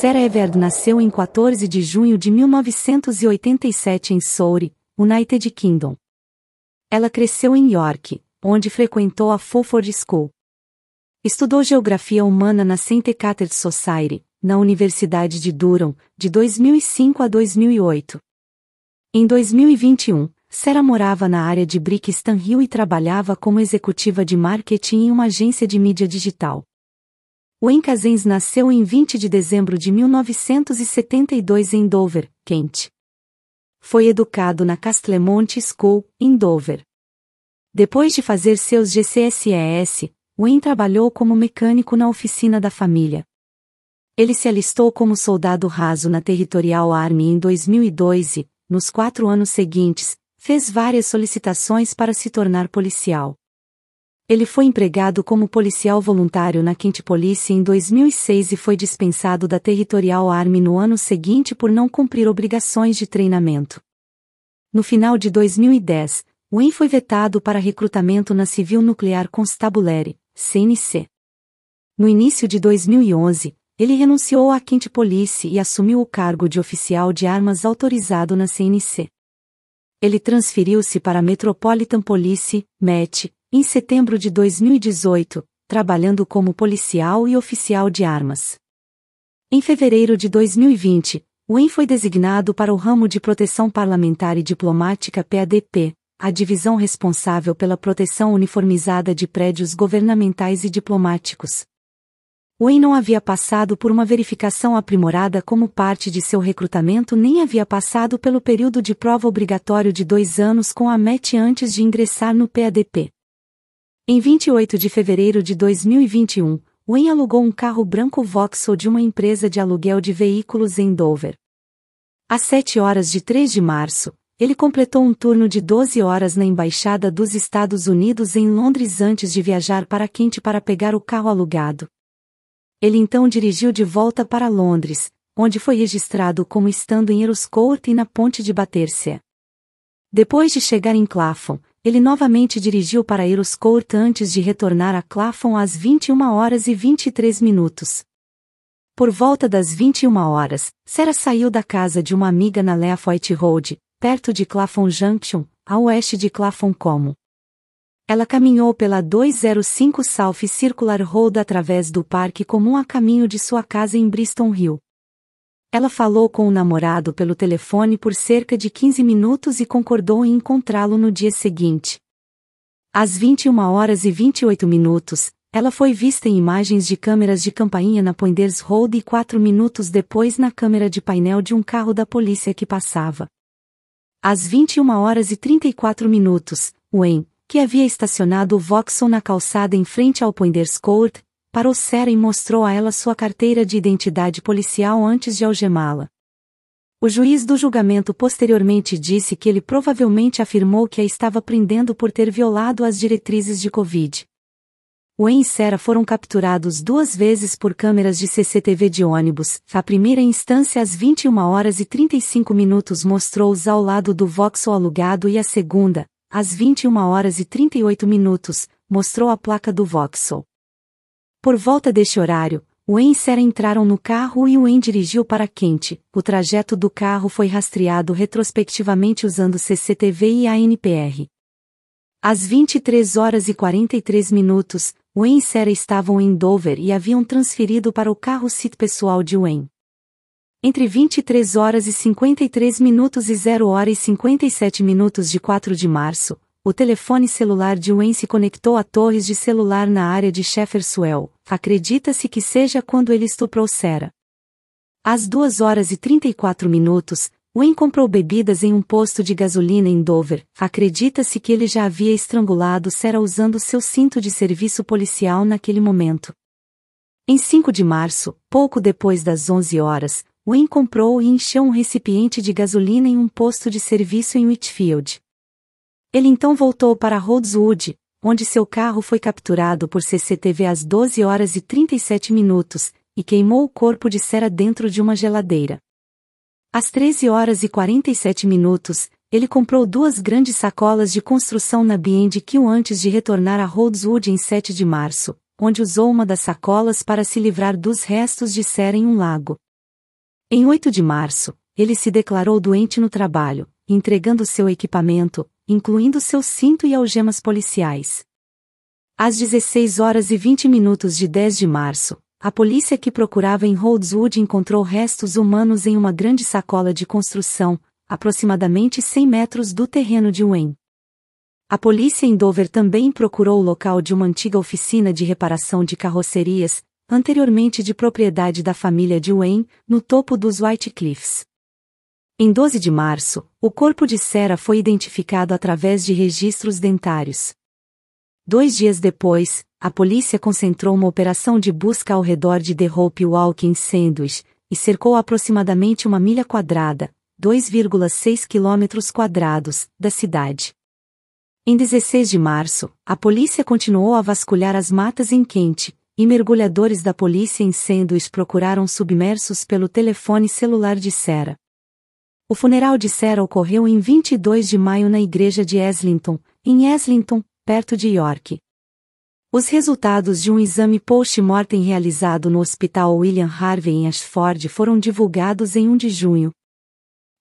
Sarah Everard nasceu em 14 de junho de 1987 em Surrey, United Kingdom. Ela cresceu em York, onde frequentou a Fulford School. Estudou Geografia Humana na St. Catherine's Society, na Universidade de Durham, de 2005 a 2008. Em 2021, Sarah morava na área de Brixton Hill e trabalhava como executiva de marketing em uma agência de mídia digital. Wayne Couzens nasceu em 20 de dezembro de 1972 em Dover, Kent. Foi educado na Castlemont School, em Dover. Depois de fazer seus GCSES, Wayne trabalhou como mecânico na oficina da família. Ele se alistou como soldado raso na Territorial Army em 2002 e, nos 4 anos seguintes, fez várias solicitações para se tornar policial. Ele foi empregado como policial voluntário na Kent Police em 2006 e foi dispensado da Territorial Army no ano seguinte por não cumprir obrigações de treinamento. No final de 2010, Wayne foi vetado para recrutamento na Civil Nuclear Constabulary, CNC. No início de 2011, ele renunciou à Kent Police e assumiu o cargo de oficial de armas autorizado na CNC. Ele transferiu-se para a Metropolitan Police, MET, em setembro de 2018, trabalhando como policial e oficial de armas. Em fevereiro de 2020, Wayne foi designado para o ramo de Proteção Parlamentar e Diplomática PADP, a divisão responsável pela proteção uniformizada de prédios governamentais e diplomáticos. Wayne não havia passado por uma verificação aprimorada como parte de seu recrutamento nem havia passado pelo período de prova obrigatório de 2 anos com a MET antes de ingressar no PADP. Em 28 de fevereiro de 2021, Wayne alugou um carro branco Vauxhall de uma empresa de aluguel de veículos em Dover. Às 7 horas de 3 de março, ele completou um turno de 12 horas na Embaixada dos Estados Unidos em Londres antes de viajar para Kent para pegar o carro alugado. Ele então dirigiu de volta para Londres, onde foi registrado como estando em Earls Court e na ponte de Battersea. Depois de chegar em Clapham, ele novamente dirigiu para Earls Court antes de retornar a Clapham às 21 horas e 23 minutos. Por volta das 21 horas, Sarah saiu da casa de uma amiga na Leafoyt Road, perto de Clapham Junction, a oeste de Clapham Common. Ela caminhou pela 205 South Circular Road através do parque comum a caminho de sua casa em Bristol Hill. Ela falou com o namorado pelo telefone por cerca de 15 minutos e concordou em encontrá-lo no dia seguinte. Às 21 horas e 28 minutos, ela foi vista em imagens de câmeras de campainha na Poinders Road e 4 minutos depois na câmera de painel de um carro da polícia que passava. Às 21 horas e 34 minutos, Wayne, que havia estacionado o Vauxhall na calçada em frente ao Poinders Court, parou Sarah e mostrou a ela sua carteira de identidade policial antes de algemá-la. O juiz do julgamento posteriormente disse que ele provavelmente afirmou que a estava prendendo por ter violado as diretrizes de Covid. Wayne e Sarah foram capturados 2 vezes por câmeras de CCTV de ônibus. A primeira instância às 21 horas e 35 minutos mostrou-os ao lado do Vauxhall alugado e a segunda, às 21 horas e 38 minutos, mostrou a placa do Vauxhall. Por volta deste horário, Wayne e Sarah entraram no carro e Wayne dirigiu para Kent. O trajeto do carro foi rastreado retrospectivamente usando CCTV e ANPR. Às 23 horas e 43 minutos, Wayne e Sarah estavam em Dover e haviam transferido para o carro-seat pessoal de Wayne. Entre 23 horas e 53 minutos e 0 hora e 57 minutos de 4 de março, o telefone celular de Wayne se conectou a torres de celular na área de Shefferswell. Acredita-se que seja quando ele estuprou Sarah. Às 2 horas e 34 minutos, Wayne comprou bebidas em um posto de gasolina em Dover. Acredita-se que ele já havia estrangulado Sarah usando seu cinto de serviço policial naquele momento. Em 5 de março, pouco depois das 11 horas, Wayne comprou e encheu um recipiente de gasolina em um posto de serviço em Whitfield. Ele então voltou para Rosewood, onde seu carro foi capturado por CCTV às 12 horas e 37 minutos, e queimou o corpo de Sarah dentro de uma geladeira. Às 13 horas e 47 minutos, ele comprou 2 grandes sacolas de construção na B&Q antes de retornar a Rosewood em 7 de março, onde usou uma das sacolas para se livrar dos restos de Sarah em um lago. Em 8 de março, ele se declarou doente no trabalho, entregando seu equipamento, incluindo seu cinto e algemas policiais. Às 16h20 de 10 de março, a polícia que procurava em Rosewood encontrou restos humanos em uma grande sacola de construção, aproximadamente 100 metros do terreno de Wayne. A polícia em Dover também procurou o local de uma antiga oficina de reparação de carrocerias, anteriormente de propriedade da família de Wayne, no topo dos White Cliffs. Em 12 de março, o corpo de Sarah foi identificado através de registros dentários. 2 dias depois, a polícia concentrou uma operação de busca ao redor de The Hope Walk em Sandwich, e cercou aproximadamente 1 milha quadrada, 2,6 quilômetros quadrados, da cidade. Em 16 de março, a polícia continuou a vasculhar as matas em Kent, e mergulhadores da polícia em Sandwich procuraram submersos pelo telefone celular de Sarah. O funeral de Sarah ocorreu em 22 de maio na igreja de Islington, em Islington, perto de York. Os resultados de um exame post-mortem realizado no Hospital William Harvey em Ashford foram divulgados em 1 de junho.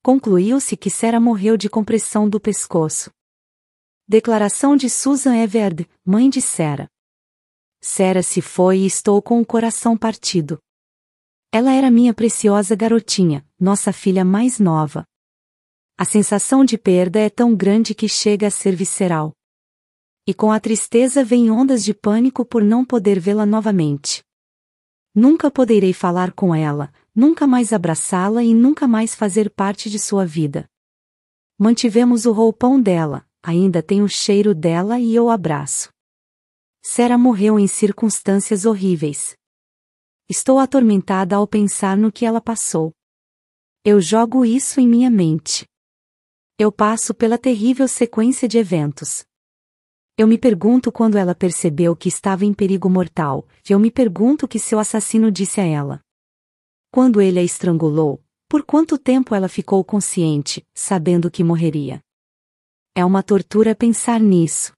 Concluiu-se que Sarah morreu de compressão do pescoço. Declaração de Susan Everard, mãe de Sarah. Sarah se foi e estou com o coração partido. Ela era minha preciosa garotinha, nossa filha mais nova. A sensação de perda é tão grande que chega a ser visceral. E com a tristeza vem ondas de pânico por não poder vê-la novamente. Nunca poderei falar com ela, nunca mais abraçá-la e nunca mais fazer parte de sua vida. Mantivemos o roupão dela, ainda tenho o cheiro dela e eu abraço. Sarah morreu em circunstâncias horríveis. Estou atormentada ao pensar no que ela passou. Eu jogo isso em minha mente. Eu passo pela terrível sequência de eventos. Eu me pergunto quando ela percebeu que estava em perigo mortal, eu me pergunto o que seu assassino disse a ela. Quando ele a estrangulou, por quanto tempo ela ficou consciente, sabendo que morreria? É uma tortura pensar nisso.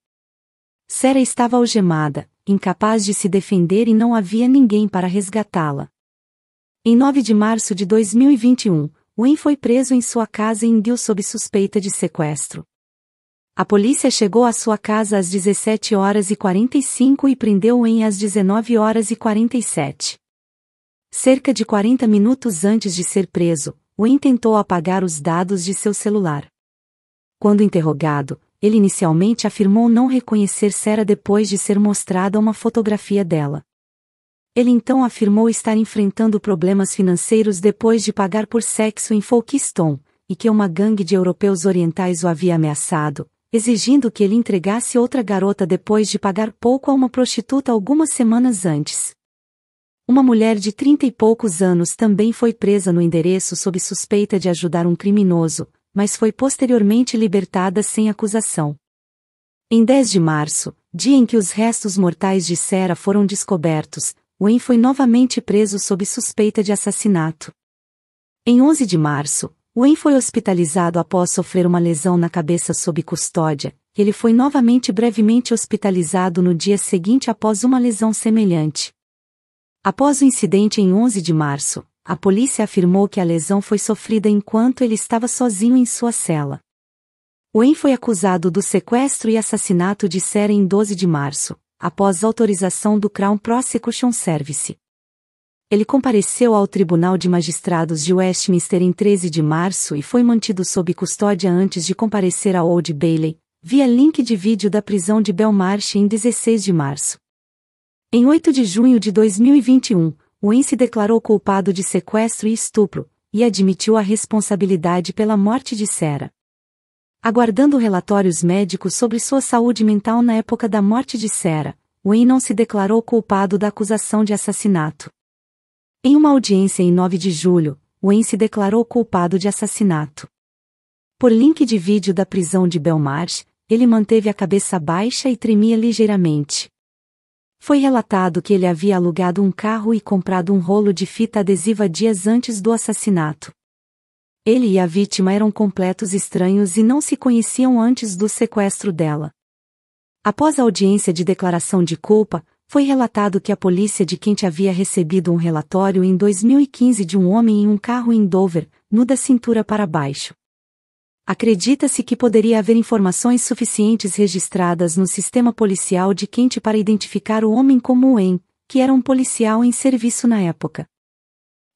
Sarah estava algemada, incapaz de se defender e não havia ninguém para resgatá-la. Em 9 de março de 2021, Wayne foi preso em sua casa em Gill sob suspeita de sequestro. A polícia chegou à sua casa às 17h45 e prendeu Wayne às 19h47. Cerca de 40 minutos antes de ser preso, Wayne tentou apagar os dados de seu celular. Quando interrogado, ele inicialmente afirmou não reconhecer Sarah depois de ser mostrada uma fotografia dela. Ele então afirmou estar enfrentando problemas financeiros depois de pagar por sexo em Folkestone, e que uma gangue de europeus orientais o havia ameaçado, exigindo que ele entregasse outra garota depois de pagar pouco a uma prostituta algumas semanas antes. Uma mulher de 30 e poucos anos também foi presa no endereço sob suspeita de ajudar um criminoso, mas foi posteriormente libertada sem acusação. Em 10 de março, dia em que os restos mortais de Sarah foram descobertos, Wayne foi novamente preso sob suspeita de assassinato. Em 11 de março, Wayne foi hospitalizado após sofrer uma lesão na cabeça sob custódia. Ele foi novamente brevemente hospitalizado no dia seguinte após uma lesão semelhante. Após o incidente em 11 de março, a polícia afirmou que a lesão foi sofrida enquanto ele estava sozinho em sua cela. Wayne foi acusado do sequestro e assassinato de Sarah em 12 de março, após autorização do Crown Prosecution Service. Ele compareceu ao Tribunal de Magistrados de Westminster em 13 de março e foi mantido sob custódia antes de comparecer ao Old Bailey, via link de vídeo da prisão de Belmarsh em 16 de março. Em 8 de junho de 2021, Wayne se declarou culpado de sequestro e estupro, e admitiu a responsabilidade pela morte de Sarah. Aguardando relatórios médicos sobre sua saúde mental na época da morte de Sarah, Wayne não se declarou culpado da acusação de assassinato. Em uma audiência em 9 de julho, Wayne se declarou culpado de assassinato. Por link de vídeo da prisão de Belmarsh, ele manteve a cabeça baixa e tremia ligeiramente. Foi relatado que ele havia alugado um carro e comprado um rolo de fita adesiva dias antes do assassinato. Ele e a vítima eram completos estranhos e não se conheciam antes do sequestro dela. Após a audiência de declaração de culpa, foi relatado que a polícia de Kent havia recebido um relatório em 2015 de um homem em um carro em Dover, nu da cintura para baixo. Acredita-se que poderia haver informações suficientes registradas no sistema policial de Kent para identificar o homem como Wayne, que era um policial em serviço na época.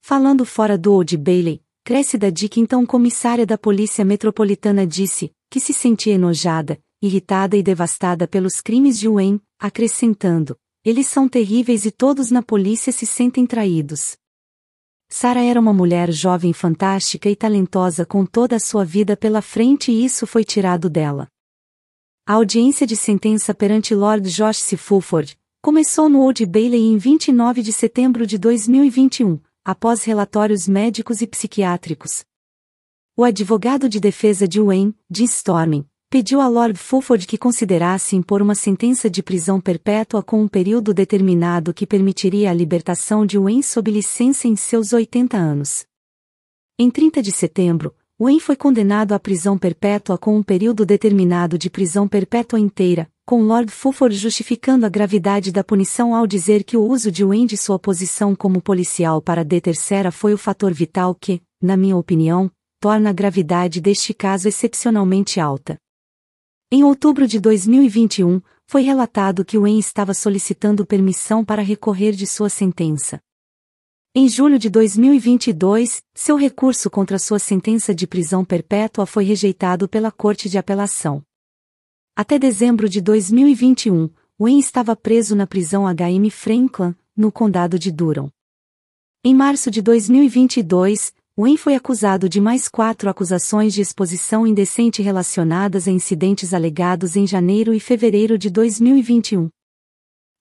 Falando fora do Old Bailey, Cressida Dick, então comissária da Polícia Metropolitana, disse que se sentia enojada, irritada e devastada pelos crimes de Wayne, acrescentando: "Eles são terríveis e todos na polícia se sentem traídos." Sarah era uma mulher jovem fantástica e talentosa com toda a sua vida pela frente e isso foi tirado dela. A audiência de sentença perante Lord Josh C. Fulford começou no Old Bailey em 29 de setembro de 2021, após relatórios médicos e psiquiátricos. O advogado de defesa de Wayne, Jim Storming, pediu a Lord Fulford que considerasse impor uma sentença de prisão perpétua com um período determinado que permitiria a libertação de Wayne sob licença em seus 80 anos. Em 30 de setembro, Wayne foi condenado à prisão perpétua com um período determinado de prisão perpétua inteira, com Lord Fulford justificando a gravidade da punição ao dizer que o uso de Wayne de sua posição como policial para deter Sarah foi o fator vital que, na minha opinião, torna a gravidade deste caso excepcionalmente alta. Em outubro de 2021, foi relatado que Wayne estava solicitando permissão para recorrer de sua sentença. Em julho de 2022, seu recurso contra sua sentença de prisão perpétua foi rejeitado pela Corte de Apelação. Até dezembro de 2021, Wayne estava preso na prisão H.M. Franklin, no condado de Durham. Em março de 2022, Wayne foi acusado de mais 4 acusações de exposição indecente relacionadas a incidentes alegados em janeiro e fevereiro de 2021.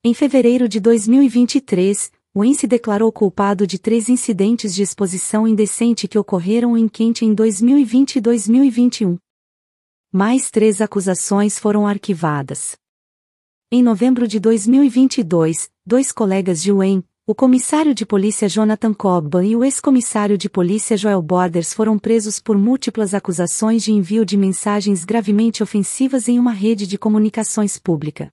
Em fevereiro de 2023, Wayne se declarou culpado de 3 incidentes de exposição indecente que ocorreram em Kent em 2020 e 2021. Mais 3 acusações foram arquivadas. Em novembro de 2022, 2 colegas de Wayne, o comissário de polícia Jonathan Cobb e o ex-comissário de polícia Joel Borders, foram presos por múltiplas acusações de envio de mensagens gravemente ofensivas em uma rede de comunicações pública.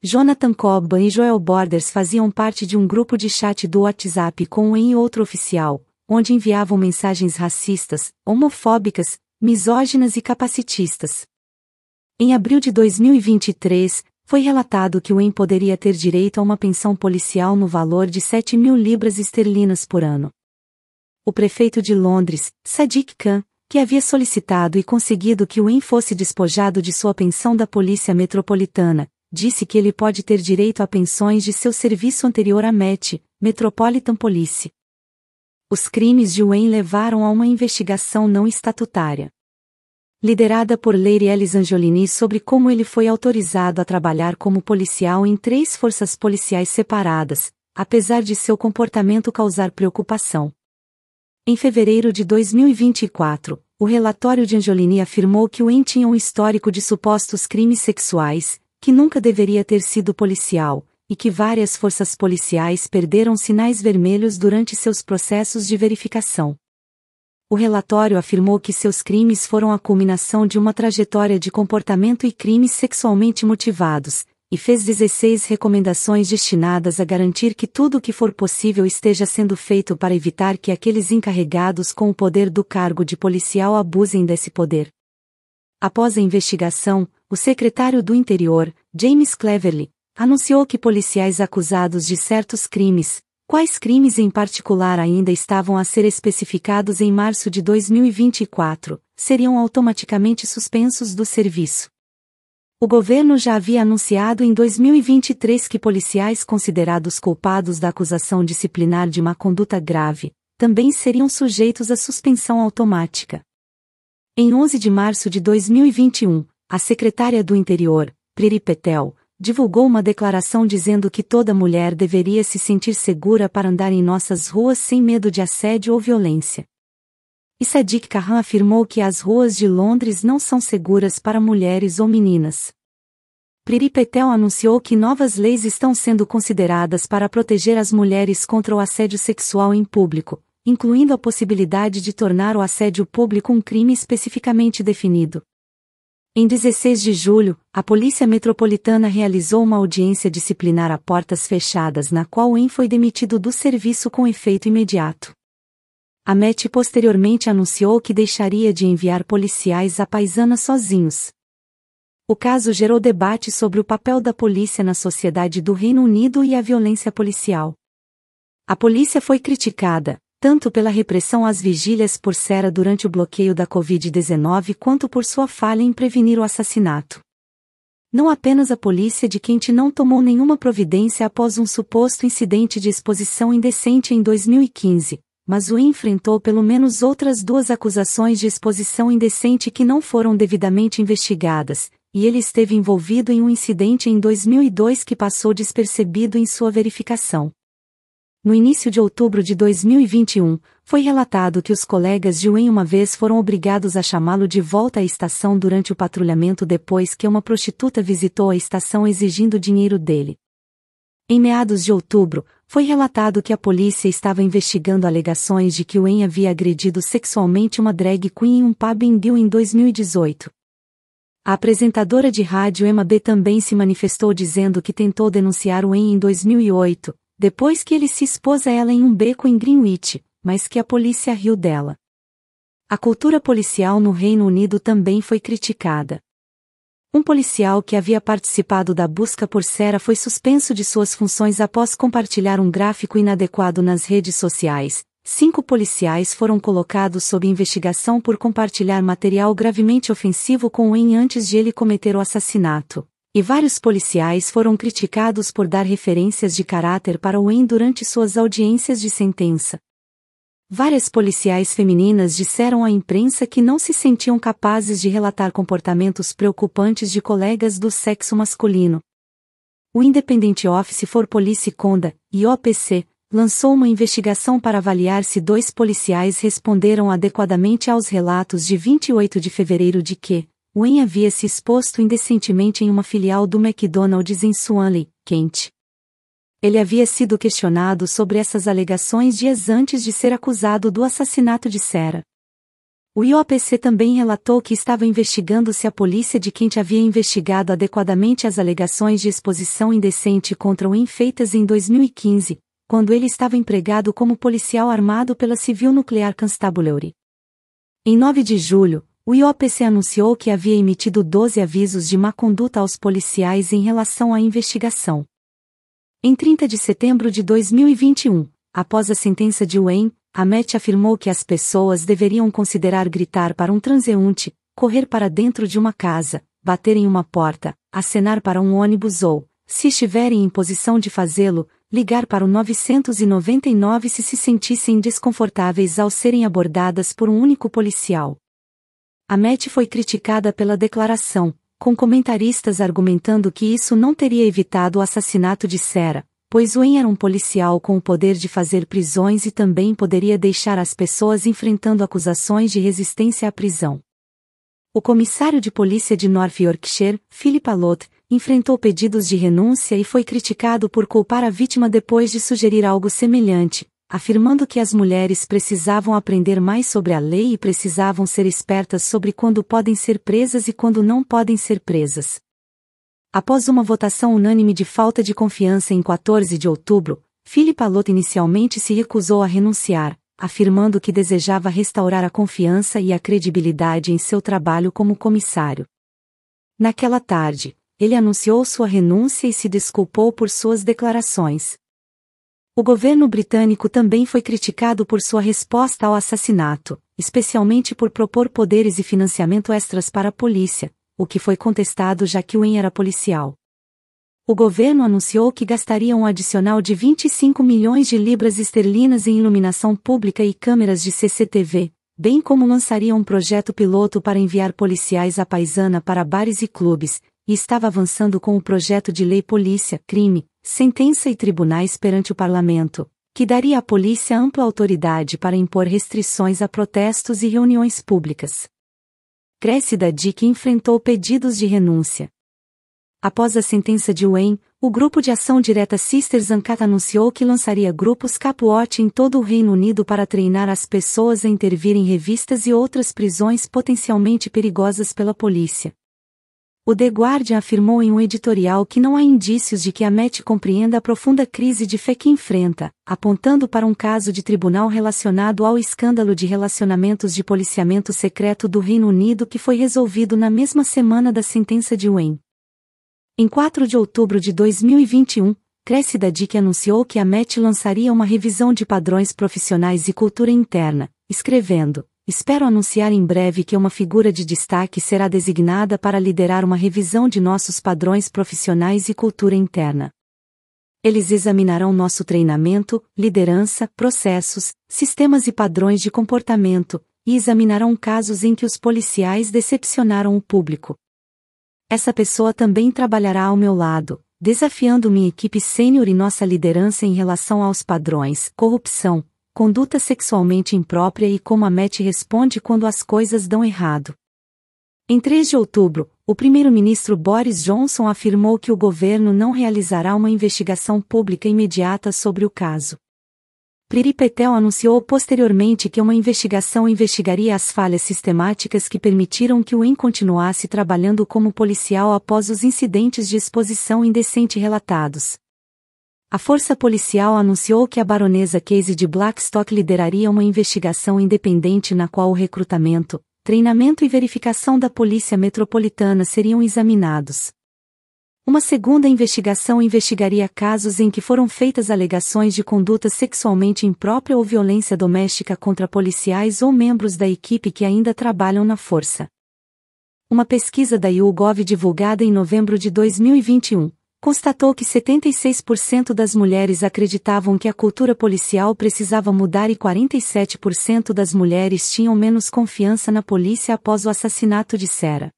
Jonathan Cobb e Joel Borders faziam parte de um grupo de chat do WhatsApp com Wayne e outro oficial, onde enviavam mensagens racistas, homofóbicas, misóginas e capacitistas. Em abril de 2023, foi relatado que Wayne poderia ter direito a uma pensão policial no valor de 7.000 libras esterlinas por ano. O prefeito de Londres, Sadiq Khan, que havia solicitado e conseguido que Wayne fosse despojado de sua pensão da Polícia Metropolitana, disse que ele pode ter direito a pensões de seu serviço anterior à Met, Metropolitan Police. Os crimes de Wayne levaram a uma investigação não estatutária, liderada por Lady Alice Angiolini, sobre como ele foi autorizado a trabalhar como policial em 3 forças policiais separadas, apesar de seu comportamento causar preocupação. Em fevereiro de 2024, o relatório de Angiolini afirmou que Wayne tinha um histórico de supostos crimes sexuais, que nunca deveria ter sido policial, e que várias forças policiais perderam sinais vermelhos durante seus processos de verificação. O relatório afirmou que seus crimes foram a culminação de uma trajetória de comportamento e crimes sexualmente motivados, e fez 16 recomendações destinadas a garantir que tudo o que for possível esteja sendo feito para evitar que aqueles encarregados com o poder do cargo de policial abusem desse poder. Após a investigação, o secretário do Interior, James Cleverly, anunciou que policiais acusados de certos crimes, quais crimes em particular ainda estavam a ser especificados em março de 2024, seriam automaticamente suspensos do serviço. O governo já havia anunciado em 2023 que policiais considerados culpados da acusação disciplinar de má conduta grave, também seriam sujeitos à suspensão automática. Em 11 de março de 2021, a secretária do Interior, Priti Patel, divulgou uma declaração dizendo que toda mulher deveria se sentir segura para andar em nossas ruas sem medo de assédio ou violência. E Sadiq Khan afirmou que as ruas de Londres não são seguras para mulheres ou meninas. Priti Patel anunciou que novas leis estão sendo consideradas para proteger as mulheres contra o assédio sexual em público, incluindo a possibilidade de tornar o assédio público um crime especificamente definido. Em 16 de julho, a Polícia Metropolitana realizou uma audiência disciplinar a portas fechadas na qual Wen foi demitido do serviço com efeito imediato. A MET posteriormente anunciou que deixaria de enviar policiais à paisana sozinhos. O caso gerou debate sobre o papel da polícia na sociedade do Reino Unido e a violência policial. A polícia foi criticada, tanto pela repressão às vigílias por cera durante o bloqueio da Covid-19 quanto por sua falha em prevenir o assassinato. Não apenas a polícia de Kent não tomou nenhuma providência após um suposto incidente de exposição indecente em 2015, mas o enfrentou pelo menos outras 2 acusações de exposição indecente que não foram devidamente investigadas, e ele esteve envolvido em um incidente em 2002 que passou despercebido em sua verificação. No início de outubro de 2021, foi relatado que os colegas de Wen uma vez foram obrigados a chamá-lo de volta à estação durante o patrulhamento depois que uma prostituta visitou a estação exigindo dinheiro dele. Em meados de outubro, foi relatado que a polícia estava investigando alegações de que Wen havia agredido sexualmente uma drag queen em um pub em Deal em 2018. A apresentadora de rádio Emma B também se manifestou dizendo que tentou denunciar Wen em 2008, depois que ele se expôs a ela em um beco em Greenwich, mas que a polícia riu dela. A cultura policial no Reino Unido também foi criticada. Um policial que havia participado da busca por cera foi suspenso de suas funções após compartilhar um gráfico inadequado nas redes sociais. 5 policiais foram colocados sob investigação por compartilhar material gravemente ofensivo com Wen antes de ele cometer o assassinato. E vários policiais foram criticados por dar referências de caráter para Wen durante suas audiências de sentença. Várias policiais femininas disseram à imprensa que não se sentiam capazes de relatar comportamentos preocupantes de colegas do sexo masculino. O Independent Office for Police Conduct, IOPC, lançou uma investigação para avaliar se 2 policiais responderam adequadamente aos relatos de 28 de fevereiro de que Wen havia se exposto indecentemente em uma filial do McDonald's em Swanley, Kent. Ele havia sido questionado sobre essas alegações dias antes de ser acusado do assassinato de Sarah. O IOPC também relatou que estava investigando se a polícia de Kent havia investigado adequadamente as alegações de exposição indecente contra Wen feitas em 2015, quando ele estava empregado como policial armado pela Civil Nuclear Constabulary. Em 9 de julho, o IOPC anunciou que havia emitido 12 avisos de má conduta aos policiais em relação à investigação. Em 30 de setembro de 2021, após a sentença de Wen, a MET afirmou que as pessoas deveriam considerar gritar para um transeunte, correr para dentro de uma casa, bater em uma porta, acenar para um ônibus ou, se estiverem em posição de fazê-lo, ligar para o 999 se se sentissem desconfortáveis ao serem abordadas por um único policial. A MET foi criticada pela declaração, com comentaristas argumentando que isso não teria evitado o assassinato de Sarah, pois Wen era um policial com o poder de fazer prisões e também poderia deixar as pessoas enfrentando acusações de resistência à prisão. O comissário de polícia de North Yorkshire, Philip Allott, enfrentou pedidos de renúncia e foi criticado por culpar a vítima depois de sugerir algo semelhante, afirmando que as mulheres precisavam aprender mais sobre a lei e precisavam ser espertas sobre quando podem ser presas e quando não podem ser presas. Após uma votação unânime de falta de confiança em 14 de outubro, Philip Allott inicialmente se recusou a renunciar, afirmando que desejava restaurar a confiança e a credibilidade em seu trabalho como comissário. Naquela tarde, ele anunciou sua renúncia e se desculpou por suas declarações. O governo britânico também foi criticado por sua resposta ao assassinato, especialmente por propor poderes e financiamento extras para a polícia, o que foi contestado já que Wen era policial. O governo anunciou que gastaria um adicional de 25 milhões de libras esterlinas em iluminação pública e câmeras de CCTV, bem como lançaria um projeto piloto para enviar policiais à paisana para bares e clubes, e estava avançando com o projeto de lei Polícia, Crime, Sentença e Tribunais perante o Parlamento, que daria à polícia ampla autoridade para impor restrições a protestos e reuniões públicas. Cressida Dick enfrentou pedidos de renúncia. Após a sentença de Wen, o Grupo de Ação Direta Sisters Uncut anunciou que lançaria grupos Cap-Watch em todo o Reino Unido para treinar as pessoas a intervir em revistas e outras prisões potencialmente perigosas pela polícia. O The Guardian afirmou em um editorial que não há indícios de que a Met compreenda a profunda crise de fé que enfrenta, apontando para um caso de tribunal relacionado ao escândalo de relacionamentos de policiamento secreto do Reino Unido que foi resolvido na mesma semana da sentença de Wayne. Em 4 de outubro de 2021, Cressida Dick anunciou que a Met lançaria uma revisão de padrões profissionais e cultura interna, escrevendo: "Espero anunciar em breve que uma figura de destaque será designada para liderar uma revisão de nossos padrões profissionais e cultura interna. Eles examinarão nosso treinamento, liderança, processos, sistemas e padrões de comportamento, e examinarão casos em que os policiais decepcionaram o público. Essa pessoa também trabalhará ao meu lado, desafiando minha equipe sênior e nossa liderança em relação aos padrões, corrupção, conduta sexualmente imprópria e como a Met responde quando as coisas dão errado." Em 3 de outubro, o primeiro-ministro Boris Johnson afirmou que o governo não realizará uma investigação pública imediata sobre o caso. Priti Patel anunciou posteriormente que uma investigação investigaria as falhas sistemáticas que permitiram que Wayne continuasse trabalhando como policial após os incidentes de exposição indecente relatados. A força policial anunciou que a baronesa Casey de Blackstock lideraria uma investigação independente na qual o recrutamento, treinamento e verificação da Polícia Metropolitana seriam examinados. Uma segunda investigação investigaria casos em que foram feitas alegações de conduta sexualmente imprópria ou violência doméstica contra policiais ou membros da equipe que ainda trabalham na força. Uma pesquisa da YouGov divulgada em novembro de 2021 constatou que 76% das mulheres acreditavam que a cultura policial precisava mudar e 47% das mulheres tinham menos confiança na polícia após o assassinato de Sarah.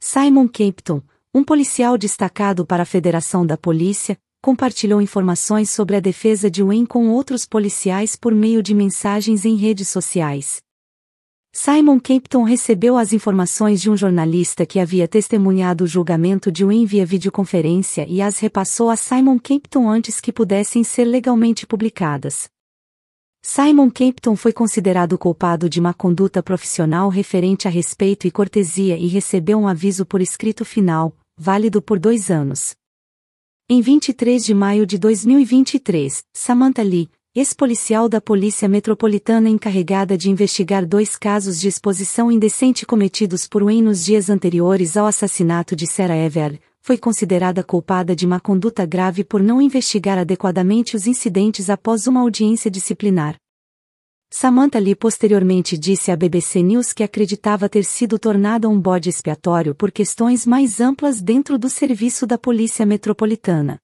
Simon Campton, um policial destacado para a Federação da Polícia, compartilhou informações sobre a defesa de Wayne com outros policiais por meio de mensagens em redes sociais. Simon Campton recebeu as informações de um jornalista que havia testemunhado o julgamento de Wayne via videoconferência e as repassou a Simon Campton antes que pudessem ser legalmente publicadas. Simon Campton foi considerado culpado de má conduta profissional referente a respeito e cortesia e recebeu um aviso por escrito final, válido por 2 anos. Em 23 de maio de 2023, Samantha Lee, ex-policial da Polícia Metropolitana encarregada de investigar 2 casos de exposição indecente cometidos por Wayne nos dias anteriores ao assassinato de Sarah Everard, foi considerada culpada de má conduta grave por não investigar adequadamente os incidentes após uma audiência disciplinar. Samantha Lee posteriormente disse à BBC News que acreditava ter sido tornada um bode expiatório por questões mais amplas dentro do serviço da Polícia Metropolitana.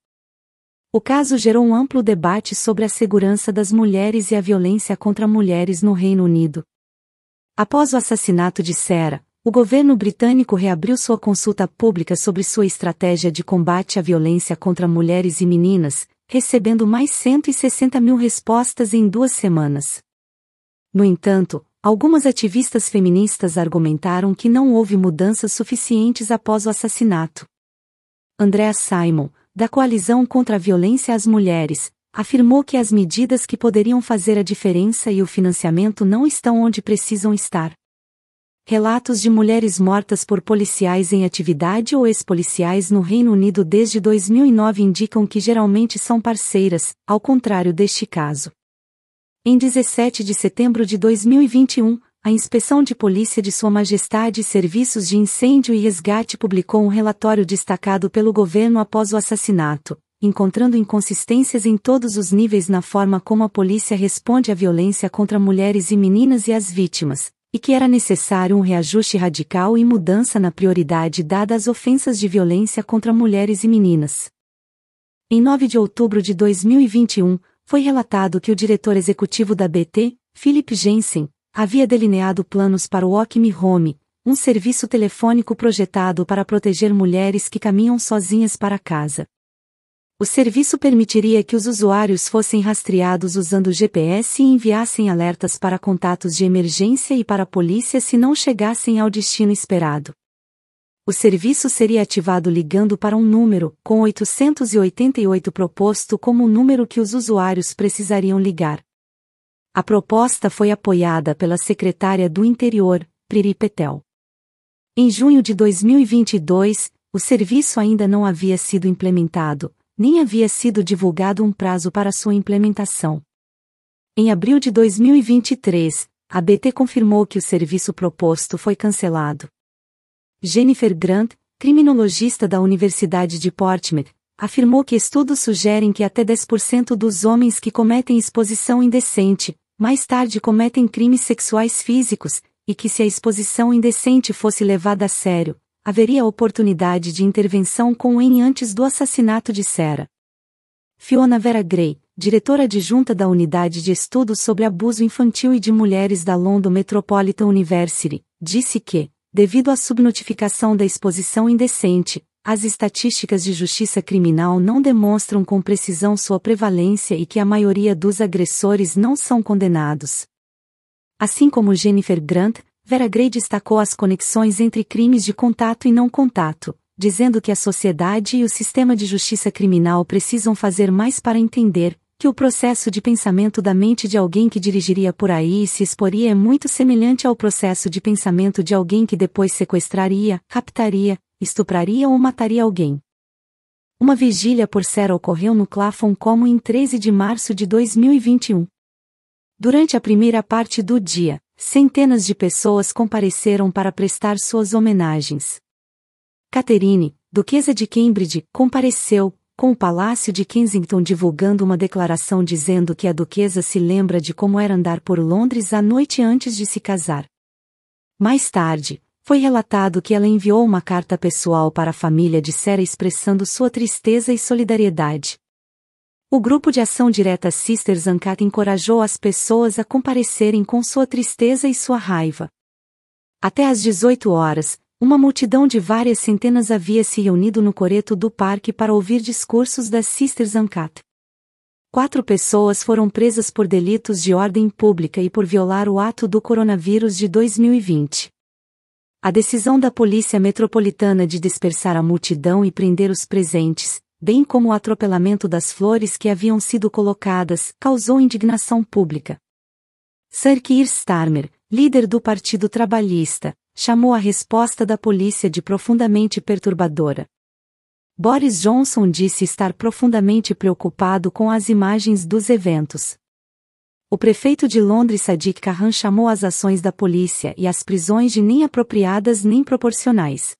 O caso gerou um amplo debate sobre a segurança das mulheres e a violência contra mulheres no Reino Unido. Após o assassinato de Sarah, o governo britânico reabriu sua consulta pública sobre sua estratégia de combate à violência contra mulheres e meninas, recebendo mais 160 mil respostas em 2 semanas. No entanto, algumas ativistas feministas argumentaram que não houve mudanças suficientes após o assassinato. Andrea Simon, da Coalizão contra a Violência às Mulheres, afirmou que as medidas que poderiam fazer a diferença e o financiamento não estão onde precisam estar. Relatos de mulheres mortas por policiais em atividade ou ex-policiais no Reino Unido desde 2009 indicam que geralmente são parceiras, ao contrário deste caso. Em 17 de setembro de 2021, a Inspeção de Polícia de Sua Majestade e Serviços de Incêndio e Resgate publicou um relatório destacado pelo governo após o assassinato, encontrando inconsistências em todos os níveis na forma como a polícia responde à violência contra mulheres e meninas e as vítimas, e que era necessário um reajuste radical e mudança na prioridade dada às ofensas de violência contra mulheres e meninas. Em 9 de outubro de 2021, foi relatado que o diretor executivo da BT, Philip Jensen, havia delineado planos para o Walk Me Home, um serviço telefônico projetado para proteger mulheres que caminham sozinhas para casa. O serviço permitiria que os usuários fossem rastreados usando GPS e enviassem alertas para contatos de emergência e para a polícia se não chegassem ao destino esperado. O serviço seria ativado ligando para um número, com 888 proposto como o número que os usuários precisariam ligar. A proposta foi apoiada pela secretária do Interior, Priti Patel. Em junho de 2022, o serviço ainda não havia sido implementado, nem havia sido divulgado um prazo para sua implementação. Em abril de 2023, a BT confirmou que o serviço proposto foi cancelado. Jennifer Grant, criminologista da Universidade de Portsmouth, afirmou que estudos sugerem que até 10% dos homens que cometem exposição indecente, mais tarde cometem crimes sexuais físicos, e que se a exposição indecente fosse levada a sério, haveria oportunidade de intervenção com o N antes do assassinato de Sarah. Fiona Vera Gray, diretora adjunta da Unidade de Estudos sobre Abuso Infantil e de Mulheres da London Metropolitan University, disse que, devido à subnotificação da exposição indecente, as estatísticas de justiça criminal não demonstram com precisão sua prevalência e que a maioria dos agressores não são condenados. Assim como Jennifer Grant, Vera Gray destacou as conexões entre crimes de contato e não contato, dizendo que a sociedade e o sistema de justiça criminal precisam fazer mais para entender que o processo de pensamento da mente de alguém que dirigiria por aí e se exporia é muito semelhante ao processo de pensamento de alguém que depois sequestraria, raptaria, estupraria ou mataria alguém. Uma vigília por Sarah ocorreu no Clapham Common em 13 de março de 2021. Durante a primeira parte do dia, centenas de pessoas compareceram para prestar suas homenagens. Catherine, duquesa de Cambridge, compareceu, com o Palácio de Kensington divulgando uma declaração dizendo que a duquesa se lembra de como era andar por Londres à noite antes de se casar. Mais tarde, foi relatado que ela enviou uma carta pessoal para a família de Sarah expressando sua tristeza e solidariedade. O grupo de ação direta Sisters Uncut encorajou as pessoas a comparecerem com sua tristeza e sua raiva. Até às 18 horas, uma multidão de várias centenas havia se reunido no coreto do parque para ouvir discursos das Sisters Uncut. 4 pessoas foram presas por delitos de ordem pública e por violar o ato do coronavírus de 2020. A decisão da Polícia Metropolitana de dispersar a multidão e prender os presentes, bem como o atropelamento das flores que haviam sido colocadas, causou indignação pública. Sir Keir Starmer, líder do Partido Trabalhista, chamou a resposta da polícia de profundamente perturbadora. Boris Johnson disse estar profundamente preocupado com as imagens dos eventos. O prefeito de Londres Sadiq Khan chamou as ações da polícia e as prisões de nem apropriadas nem proporcionais.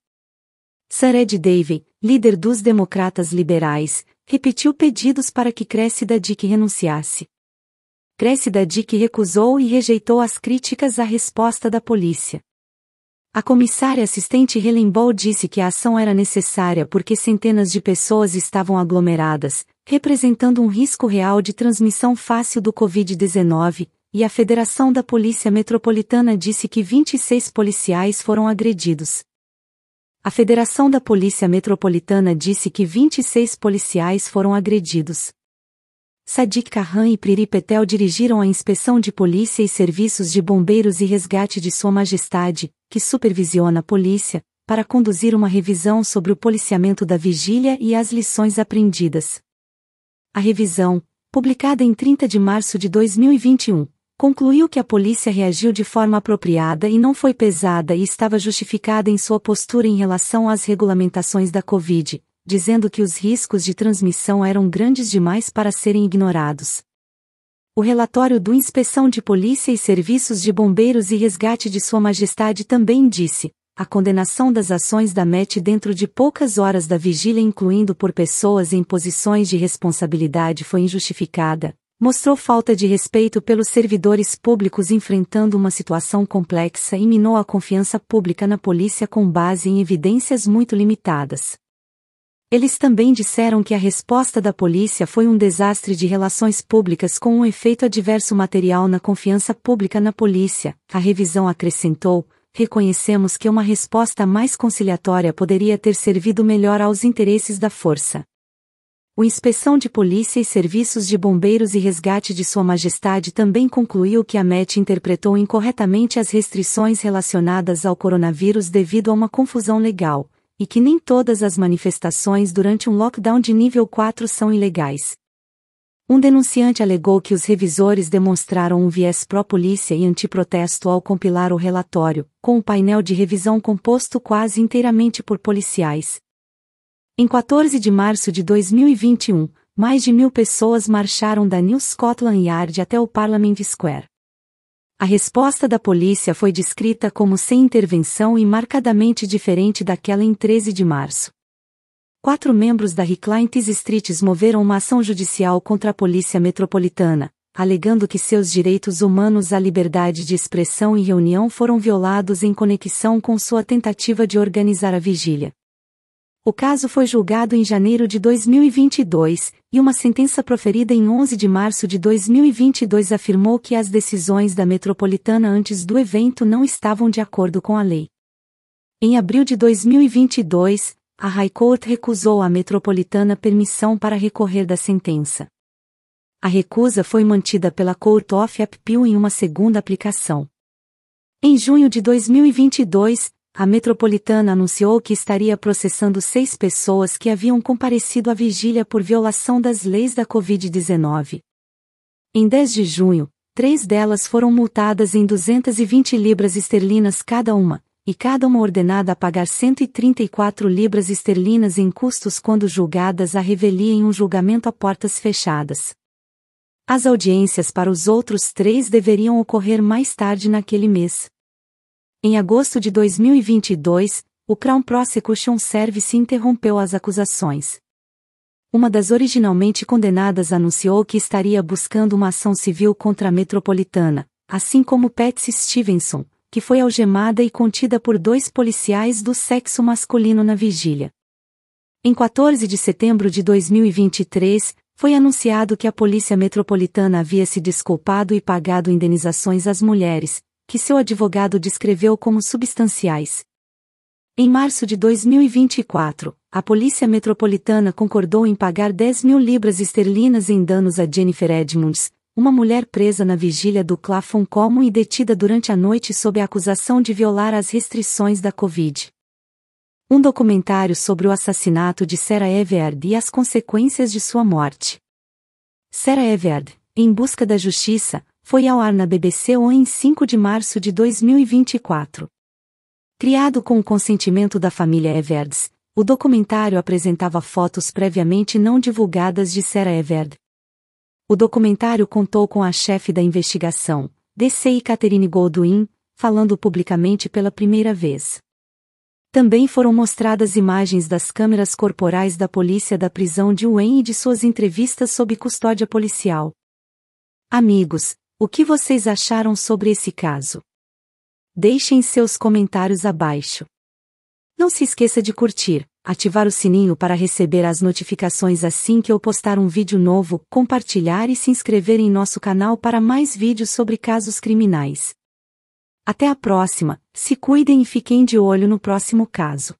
Sir Ed Davey, líder dos democratas liberais, repetiu pedidos para que Cressida Dick renunciasse. Cressida Dick recusou e rejeitou as críticas à resposta da polícia. A comissária assistente Helen Ball disse que a ação era necessária porque centenas de pessoas estavam aglomeradas, representando um risco real de transmissão fácil do Covid-19, e a Federação da Polícia Metropolitana disse que 26 policiais foram agredidos. A Federação da Polícia Metropolitana disse que 26 policiais foram agredidos. Sadiq Khan e Priti Patel dirigiram a inspeção de polícia e serviços de bombeiros e resgate de Sua Majestade, que supervisiona a polícia, para conduzir uma revisão sobre o policiamento da vigília e as lições aprendidas. A revisão, publicada em 30 de março de 2021, concluiu que a polícia reagiu de forma apropriada e não foi pesada e estava justificada em sua postura em relação às regulamentações da Covid, dizendo que os riscos de transmissão eram grandes demais para serem ignorados. O relatório do Inspeção de Polícia e Serviços de Bombeiros e Resgate de Sua Majestade também disse: a condenação das ações da Met dentro de poucas horas da vigília, incluindo por pessoas em posições de responsabilidade, foi injustificada, mostrou falta de respeito pelos servidores públicos enfrentando uma situação complexa e minou a confiança pública na polícia com base em evidências muito limitadas. Eles também disseram que a resposta da polícia foi um desastre de relações públicas com um efeito adverso material na confiança pública na polícia. A revisão acrescentou: reconhecemos que uma resposta mais conciliatória poderia ter servido melhor aos interesses da força. O Inspeção de Polícia e Serviços de Bombeiros e Resgate de Sua Majestade também concluiu que a Met interpretou incorretamente as restrições relacionadas ao coronavírus devido a uma confusão legal, e que nem todas as manifestações durante um lockdown de nível 4 são ilegais. Um denunciante alegou que os revisores demonstraram um viés pró-polícia e antiprotesto ao compilar o relatório, com o painel de revisão composto quase inteiramente por policiais. Em 14 de março de 2021, mais de 1.000 pessoas marcharam da New Scotland Yard até o Parliament Square. A resposta da polícia foi descrita como sem intervenção e marcadamente diferente daquela em 13 de março. 4 membros da Reclaims Streets moveram uma ação judicial contra a Polícia Metropolitana, alegando que seus direitos humanos à liberdade de expressão e reunião foram violados em conexão com sua tentativa de organizar a vigília. O caso foi julgado em janeiro de 2022, e uma sentença proferida em 11 de março de 2022 afirmou que as decisões da Metropolitana antes do evento não estavam de acordo com a lei. Em abril de 2022, a High Court recusou à Metropolitana permissão para recorrer da sentença. A recusa foi mantida pela Court of Appeal em uma segunda aplicação. Em junho de 2022, a Metropolitana anunciou que estaria processando 6 pessoas que haviam comparecido à vigília por violação das leis da Covid-19. Em 10 de junho, 3 delas foram multadas em 220 libras esterlinas cada uma, e cada uma ordenada a pagar 134 libras esterlinas em custos quando julgadas à revelia em um julgamento a portas fechadas. As audiências para os outros 3 deveriam ocorrer mais tarde naquele mês. Em agosto de 2022, o Crown Prosecution Service interrompeu as acusações. Uma das originalmente condenadas anunciou que estaria buscando uma ação civil contra a Metropolitana, assim como Patsy Stevenson, que foi algemada e contida por 2 policiais do sexo masculino na vigília. Em 14 de setembro de 2023, foi anunciado que a Polícia Metropolitana havia se desculpado e pagado indenizações às mulheres, que seu advogado descreveu como substanciais. Em março de 2024, a Polícia Metropolitana concordou em pagar 10.000 libras esterlinas em danos a Jennifer Edmonds, uma mulher presa na vigília do Clapham Common e detida durante a noite sob a acusação de violar as restrições da Covid. Um documentário sobre o assassinato de Sarah Everard e as consequências de sua morte. Sarah Everard, Em Busca da Justiça, foi ao ar na BBC One em 5 de março de 2024. Criado com o consentimento da família Everards, o documentário apresentava fotos previamente não divulgadas de Sarah Everard. O documentário contou com a chefe da investigação, D.C. Catherine Goldwyn, falando publicamente pela primeira vez. Também foram mostradas imagens das câmeras corporais da polícia da prisão de Wayne e de suas entrevistas sob custódia policial. Amigos, o que vocês acharam sobre esse caso? Deixem seus comentários abaixo. Não se esqueça de curtir, ativar o sininho para receber as notificações assim que eu postar um vídeo novo, compartilhar e se inscrever em nosso canal para mais vídeos sobre casos criminais. Até a próxima, se cuidem e fiquem de olho no próximo caso.